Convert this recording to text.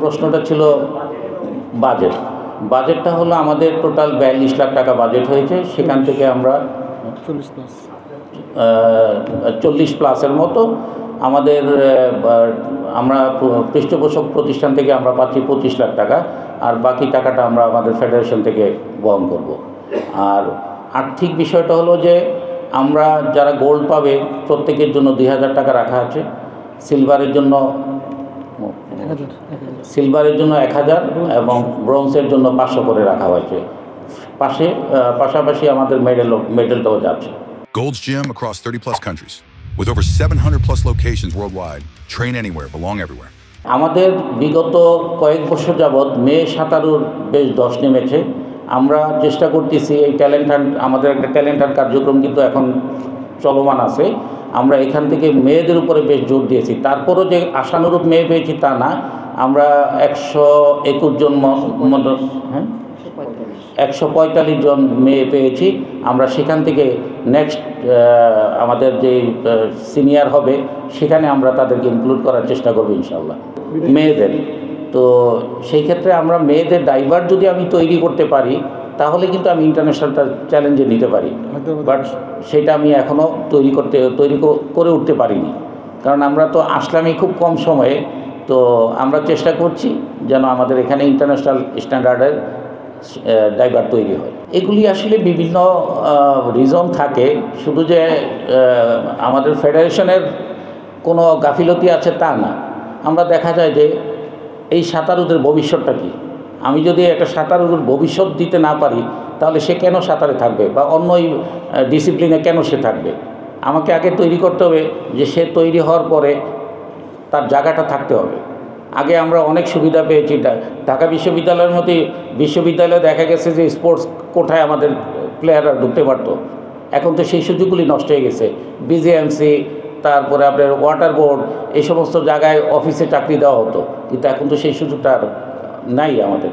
প্রশ্নটা ছিল বাজেট। বাজেটটা হলো আমাদের টোটাল ৪২ লাখ টাকা বাজেট হয়েছে। সেখান থেকে আমরা 40 প্লাসের মতো আমাদের আমরা পৃষ্ঠপোষক প্রতিষ্ঠান থেকে আমরা পাচ্ছি ২৫ লাখ টাকা, আর বাকি টাকাটা আমরা আমাদের ফেডারেশন থেকে বহন করব। আর আর্থিক বিষয়টা হলো যে আমরা যারা গোল্ড পাবে প্রত্যেকের জন্য ২,০০০ টাকা রাখা আছে, সিলভারের জন্য ১,০০০ এবং ব্রোঞ্জের জন্য ৫০০ করে রাখা হয়েছে। পাশাপাশি আমাদের মেডেলটাও যাচ্ছে। Gold's Gym across 30 plus countries with over 700 plus locations worldwide. Train anywhere, belong everywhere. আমাদের বিগত কয়েক বছর যাবৎ মেয়ে সাঁতারুর বেশ দশ নেমেছে। আমরা চেষ্টা করতেছি এই ট্যালেন্ট হান্ট, আমাদের একটা ট্যালেন্ট হান্ট কার্যক্রম কিন্তু এখন চলমান আছে। আমরা এখান থেকে মেয়েদের উপরে বেশ জোর দিয়েছি। তারপরও যে আশানুরূপ মেয়ে পেয়েছি তা না, আমরা ১২১ জন মতো ১৪৫ জন মেয়ে পেয়েছি। আমরা সেখান থেকে নেক্সট আমাদের যে সিনিয়র হবে সেখানে আমরা তাদেরকে ইনক্লুড করার চেষ্টা করব ইনশাআল্লাহ মেয়েদের। তো সেই ক্ষেত্রে আমরা মেয়েদের ডাইভার যদি আমি তৈরি করতে পারি তাহলে কিন্তু আমি ইন্টারন্যাশনাল চ্যালেঞ্জে নিতে পারি, বাট সেটা আমি এখনও তৈরি করে উঠতে পারিনি। কারণ আমরা তো আসলামই খুব কম সময়ে। তো আমরা চেষ্টা করছি যেন আমাদের এখানে ইন্টারন্যাশনাল স্ট্যান্ডার্ডের ডাইভার তৈরি হয়। এগুলি আসলে বিভিন্ন রিজন থাকে, শুধু যে আমাদের ফেডারেশনের কোনো গাফিলতি আছে তা না। আমরা দেখা যায় যে এই সাঁতারুদের ভবিষ্যৎটা কী, আমি যদি একটা সাঁতারুর ভবিষ্যৎ দিতে না পারি তাহলে সে কেন সাঁতারে থাকবে বা অন্য ডিসিপ্লিনে কেন সে থাকবে। আমাকে আগে তৈরি করতে হবে যে সে তৈরি হওয়ার পরে তার জায়গাটা থাকতে হবে। আগে আমরা অনেক সুবিধা পেয়েছি, ঢাকা বিশ্ববিদ্যালয়ের মতো বিশ্ববিদ্যালয়ে দেখা গেছে যে স্পোর্টস কোঠায় আমাদের প্লেয়াররা ঢুকতে পারত। এখন তো সেই সুযোগগুলি নষ্ট হয়ে গেছে। বিজিএমসি, তারপরে আপনার ওয়াটার বোর্ড, এই সমস্ত জায়গায় অফিসে চাকরি দেওয়া হতো, কিন্তু এখন তো সেই সুযোগটা আর নাই আমাদের।